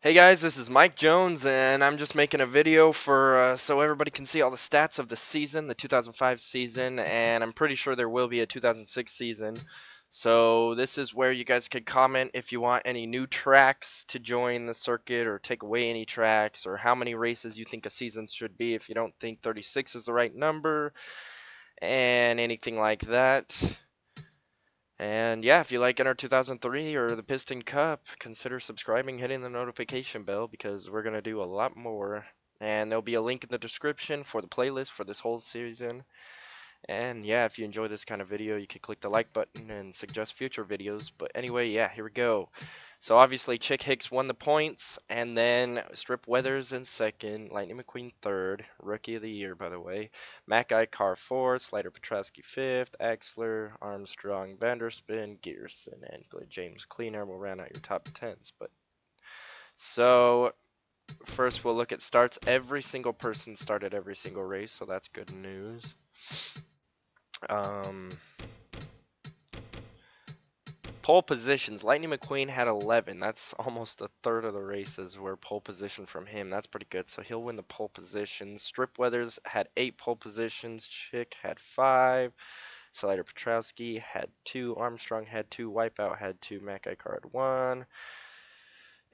Hey guys, this is Mike Jones, and I'm just making a video for so everybody can see all the stats of the season, the 2005 season, and I'm pretty sure there will be a 2006 season. So this is where you guys could comment if you want any new tracks to join the circuit or take away any tracks, or how many races you think a season should be if you don't think 36 is the right number, and anything like that. And yeah, if you like Nr2003 or the Piston Cup, consider subscribing, hitting the notification bell, because we're going to do a lot more. And there'll be a link in the description for the playlist for this whole season. And yeah, if you enjoy this kind of video, you can click the like button and suggest future videos. But anyway, yeah, here we go. So obviously Chick Hicks won the points, and then Strip Weathers in second, Lightning McQueen third, Rookie of the Year by the way, McIcar fourth, Slider Petrosky fifth, Axler, Armstrong, Vanderspin, Gearson, and James Cleaner will round out your top 10s. But so first we'll look at starts. Every single person started every single race, so that's good news. Pole positions, Lightning McQueen had 11. That's almost a third of the races were pole position from him. That's pretty good, so he'll win the pole positions. Strip Weathers had 8 pole positions. Chick had 5. Slider Petrowski had 2. Armstrong had 2. Wipeout had 2. McIcar had 1.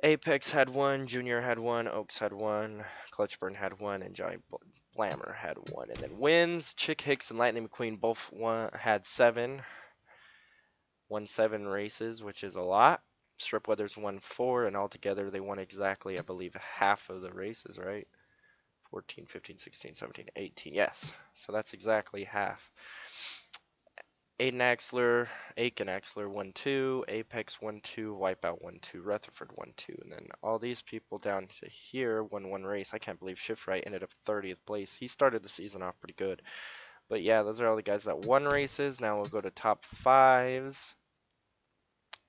Apex had 1. Junior had 1. Oaks had 1. Clutchburn had 1. And Johnny Blammer had 1. And then wins, Chick Hicks and Lightning McQueen both had 7. Won 7 races, which is a lot. Strip Weathers won 4, and altogether they won exactly, I believe, half of the races, right? 14, 15, 16, 17, 18. Yes, so that's exactly half. Aiken Axler won 2, Apex won 2, Wipeout won 2, Rutherford won 2, and then all these people down to here won 1 race. I can't believe Shiftright ended up 30th place. He started the season off pretty good. But yeah, those are all the guys that won races. Now we'll go to top 5s.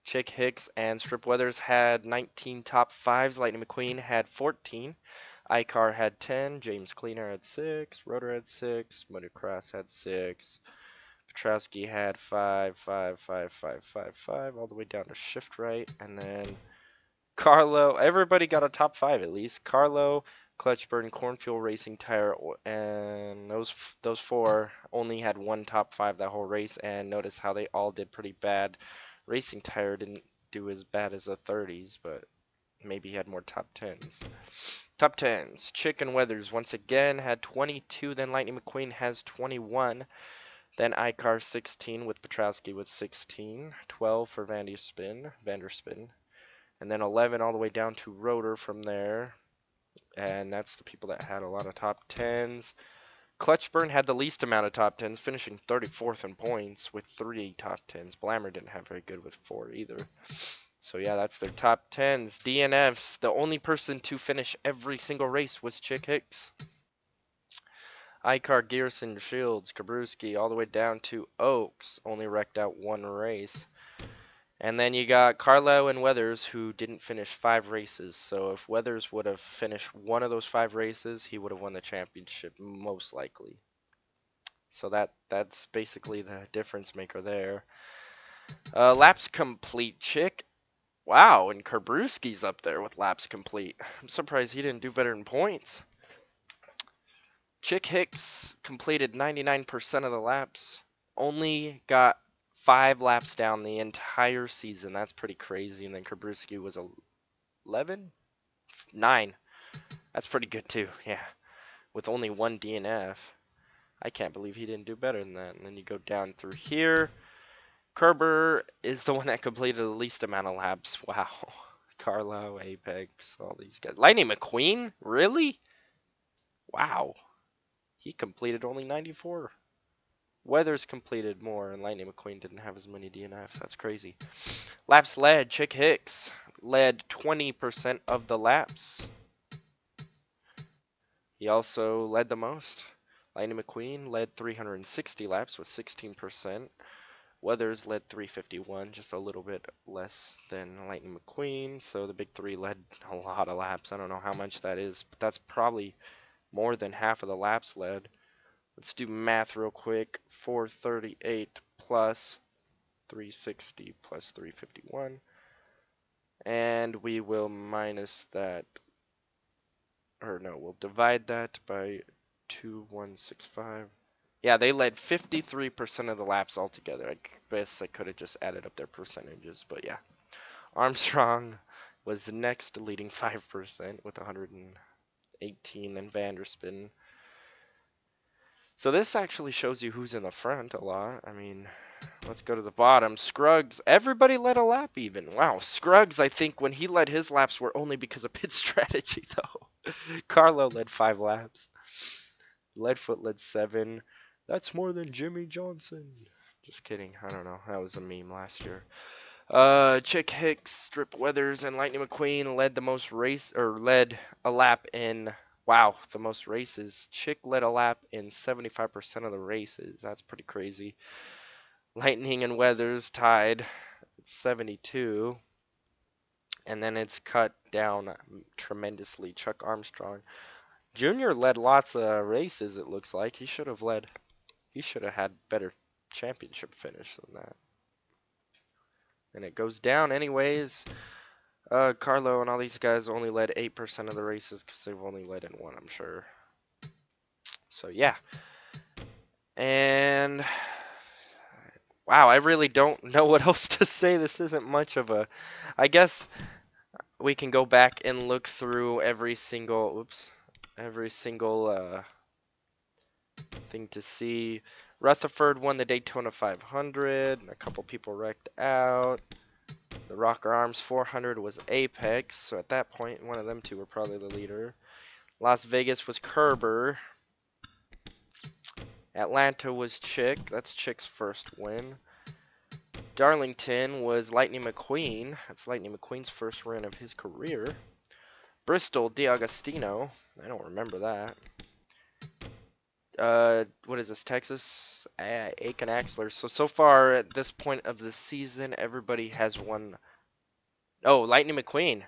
Chick Hicks and Strip Weathers had 19 top 5s. Lightning McQueen had 14. iCar had 10. James Cleaner had 6. Rotor had 6. Motocross had 6. Petrowski had 5, 5, 5, 5, 5, 5, all the way down to Shift Right. And then Carlo, everybody got a top 5 at least. Carlo, Clutchburn, Cornfield Racing Tire, and those 4 only had 1 top 5 that whole race. And notice how they all did pretty bad. Racing Tire didn't do as bad as the 30s, but maybe he had more top 10s. Top 10s. Chick and Weathers once again had 22. Then Lightning McQueen has 21. Then iCar 16 with Petrowski with 16. 12 for Vanderspin. And then 11 all the way down to Rotor from there. And that's the people that had a lot of top 10s. Clutchburn had the least amount of top 10s, finishing 34th in points with 3 top 10s. Blammer didn't have very good with 4 either. So yeah, that's their top 10s. DNFs, the only person to finish every single race was Chick Hicks. iCar, Gearson, Shields, Kabruski, all the way down to Oaks, only wrecked out 1 race. And then you got Carlo and Weathers, who didn't finish 5 races. So if Weathers would have finished 1 of those 5 races, he would have won the championship most likely. So that's basically the difference maker there. Laps complete, Chick. Wow, and Kabruski's up there with laps complete. I'm surprised he didn't do better in points. Chick Hicks completed 99% of the laps. Only got 5 laps down the entire season. That's pretty crazy. And then Kabruski was 11? 9. That's pretty good too, yeah. With only 1 DNF. I can't believe he didn't do better than that. And then you go down through here. Kerber is the one that completed the least amount of laps. Wow. Carlo, Apex, all these guys. Lightning McQueen? Really? Wow. He completed only 94. Weathers completed more, and Lightning McQueen didn't have as many DNFs. That's crazy. Laps led. Chick Hicks led 20% of the laps. He also led the most. Lightning McQueen led 360 laps with 16%. Weathers led 351, just a little bit less than Lightning McQueen. So the big 3 led a lot of laps. I don't know how much that is, but that's probably more than half of the laps led. Let's do math real quick. 438 plus 360 plus 351. And we will minus that, or no, we'll divide that by 2165. Yeah, they led 53% of the laps altogether. I guess I could have just added up their percentages, but yeah. Armstrong was the next, leading 5% with 118, and Vanderspin. So this actually shows you who's in the front a lot. I mean, let's go to the bottom. Scruggs, everybody led a lap even. Wow, Scruggs, I think when he led his laps were only because of pit strategy though. Carlo led 5 laps. Leadfoot led 7. That's more than Jimmy Johnson. Just kidding. I don't know. That was a meme last year. Chick Hicks, Strip Weathers, and Lightning McQueen led the most led a lap in, wow, the most races. Chick led a lap in 75% of the races. That's pretty crazy. Lightning and Weathers tied at 72. And then it's cut down tremendously. Chuck Armstrong Jr. led lots of races, it looks like. He should have had better championship finish than that. And it goes down anyways. Carlo and all these guys only led 8% of the races because they've only led in one, I'm sure. So yeah. And wow, I really don't know what else to say. This isn't much of a, I guess we can go back and look through every single thing to see. Rutherford won the Daytona 500, and a couple people wrecked out. The Rocker Arms 400 was Apex, so at that point, one of them two were probably the leader. Las Vegas was Kerber. Atlanta was Chick. That's Chick's first win. Darlington was Lightning McQueen. That's Lightning McQueen's first win of his career. Bristol, D'Agostino. I don't remember that. What is this, Texas? Aiken Axler. So far at this point of the season, everybody has won. Oh, Lightning McQueen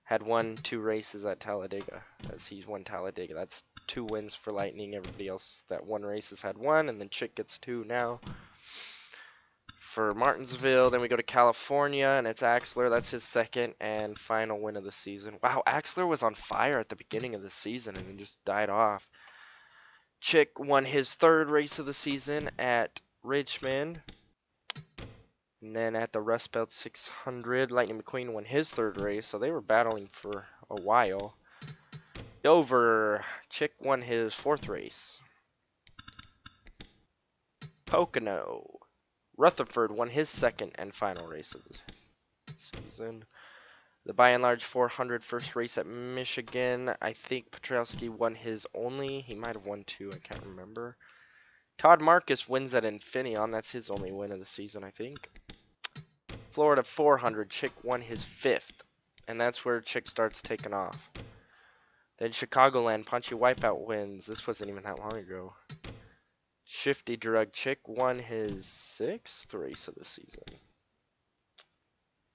had won 2 races at Talladega, as he's won Talladega. That's 2 wins for Lightning. Everybody else that won races had 1, and then Chick gets 2 now. For Martinsville, then we go to California, and it's Axler. That's his second and final win of the season. Wow, Axler was on fire at the beginning of the season and then just died off. Chick won his 3rd race of the season at Richmond. And then at the Rust Belt 600, Lightning McQueen won his 3rd race, so they were battling for a while. Dover, Chick won his 4th race. Pocono, Rutherford won his 2nd and final race of the season. The by and large 400 first race at Michigan. I think Petrowski won his only. He might have won 2. I can't remember. Todd Marcus wins at Infineon. That's his only win of the season, I think. Florida 400. Chick won his 5th. And that's where Chick starts taking off. Then Chicagoland. Punchy Wipeout wins. This wasn't even that long ago. Shifty Drug. Chick won his 6th race of the season.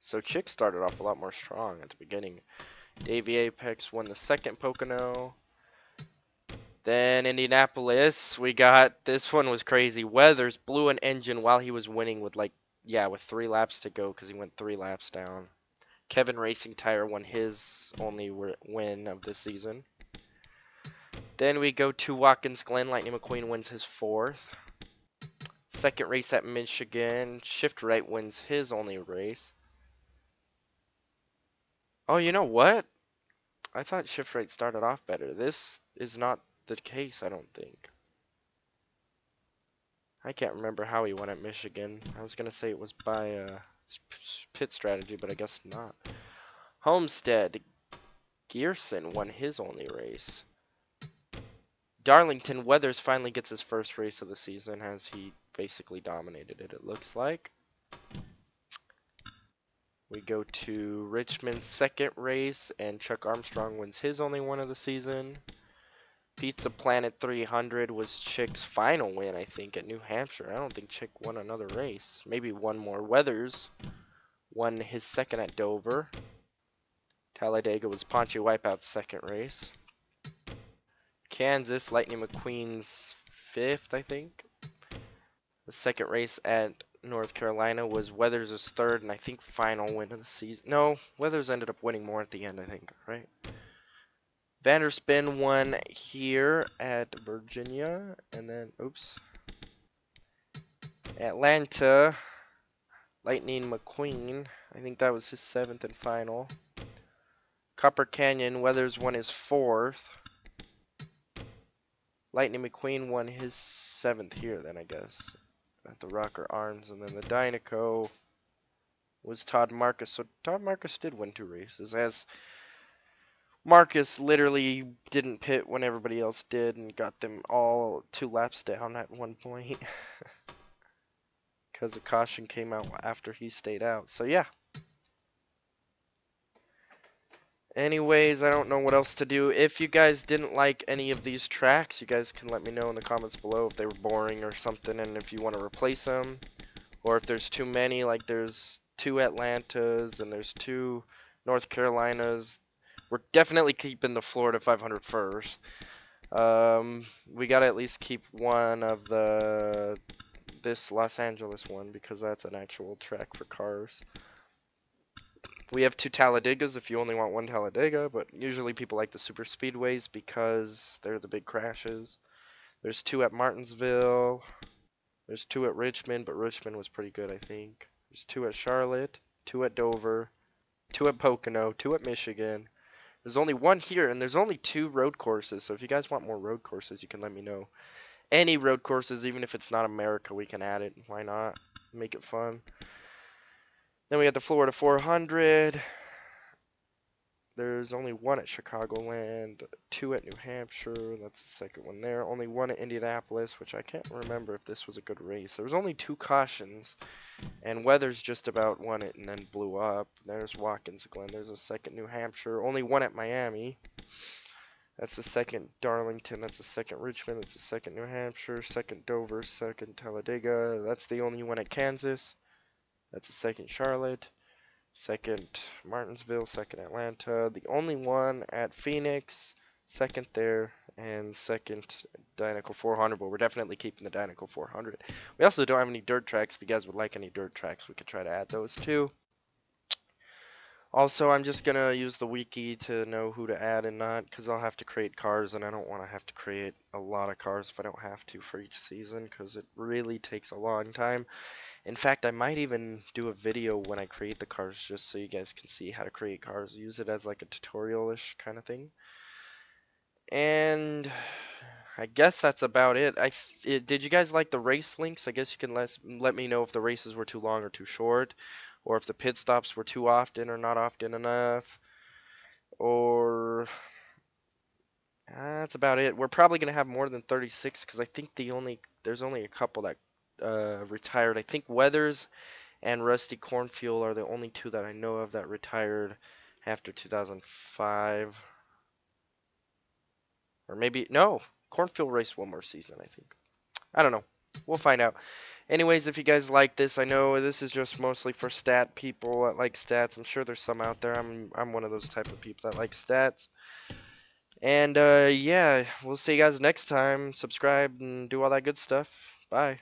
So Chick started off a lot more strong at the beginning. Davey Apex won the 2nd Pocono. Then Indianapolis, we got, this one was crazy. Weathers blew an engine while he was winning with with 3 laps to go because he went 3 laps down. Kevin Racing Tire won his only win of the season. Then we go to Watkins Glen. Lightning McQueen wins his 4th. 2nd race at Michigan. Shift Right wins his only race. Oh, you know what? I thought Shift Right started off better. This is not the case, I don't think. I can't remember how he won at Michigan. I was going to say it was by pit strategy, but I guess not. Homestead, Gearson won his only race. Darlington, Weathers finally gets his 1st race of the season as he basically dominated it looks like. We go to Richmond's 2nd race, and Chuck Armstrong wins his only one of the season. Pizza Planet 300 was Chick's final win, I think, at New Hampshire. I don't think Chick won another race. Maybe one more. Weathers won his 2nd at Dover. Talladega was Ponche Wipeout's 2nd race. Kansas, Lightning McQueen's 5th, I think. The 2nd race at North Carolina was Weathers' third and I think final win of the season. No, Weathers ended up winning more at the end, I think, right? Vanderspin won here at Virginia, and then, oops. Atlanta, Lightning McQueen, I think that was his 7th and final. Copper Canyon, Weathers won his 4th. Lightning McQueen won his 7th here then, I guess, at the Rocker Arms. And then the Dynaco was Todd Marcus. So Todd Marcus did win 2 races, as Marcus literally didn't pit when everybody else did and got them all 2 laps down at one point. Because the caution came out after he stayed out. So yeah. Anyways, I don't know what else to do. If you guys didn't like any of these tracks, you guys can let me know in the comments below if they were boring or something, and if you want to replace them. Or if there's too many, like there's 2 Atlantas and there's 2 North Carolinas. We're definitely keeping the Florida 500 first. We gotta at least keep one of this Los Angeles one, because that's an actual track for cars. We have 2 Talladegas if you only want 1 Talladega, but usually people like the super speedways because they're the big crashes. There's 2 at Martinsville. There's 2 at Richmond, but Richmond was pretty good, I think. There's 2 at Charlotte, 2 at Dover, 2 at Pocono, 2 at Michigan. There's only 1 here, and there's only 2 road courses, so if you guys want more road courses, you can let me know. Any road courses, even if it's not America, we can add it. Why not? Make it fun. Then we got the Florida 400. There's only 1 at Chicagoland, 2 at New Hampshire. That's the second one there. Only 1 at Indianapolis, which I can't remember if this was a good race. There was only 2 cautions, and Weathers just about won it and then blew up. There's Watkins, Glen. There's a second New Hampshire. Only 1 at Miami. That's the second Darlington. That's the second Richmond. That's the second New Hampshire. Second Dover. Second Talladega. That's the only 1 at Kansas. That's the second Charlotte. Second Martinsville. Second Atlanta. The only 1 at Phoenix. Second there. And second Dynaco 400. But we're definitely keeping the Dynaco 400. We also don't have any dirt tracks. If you guys would like any dirt tracks, we could try to add those too. Also, I'm just going to use the wiki to know who to add and not, because I'll have to create cars, and I don't want to have to create a lot of cars if I don't have to for each season, because it really takes a long time. In fact, I might even do a video when I create the cars, just so you guys can see how to create cars. Use it as like a tutorial-ish kind of thing. And I guess that's about it. Did you guys like the race links? I guess you can let me know if the races were too long or too short, or if the pit stops were too often or not often enough, or that's about it. We're probably gonna have more than 36 because I think there's only a couple that retired. I think Weathers and Rusty Cornfuel are the only 2 that I know of that retired after 2005, or maybe no. Cornfuel raced 1 more season, I think. I don't know. We'll find out. Anyways, if you guys like this, I know this is just mostly for stat people that like stats. I'm sure there's some out there. I'm one of those type of people that like stats. And yeah, we'll see you guys next time. Subscribe and do all that good stuff. Bye.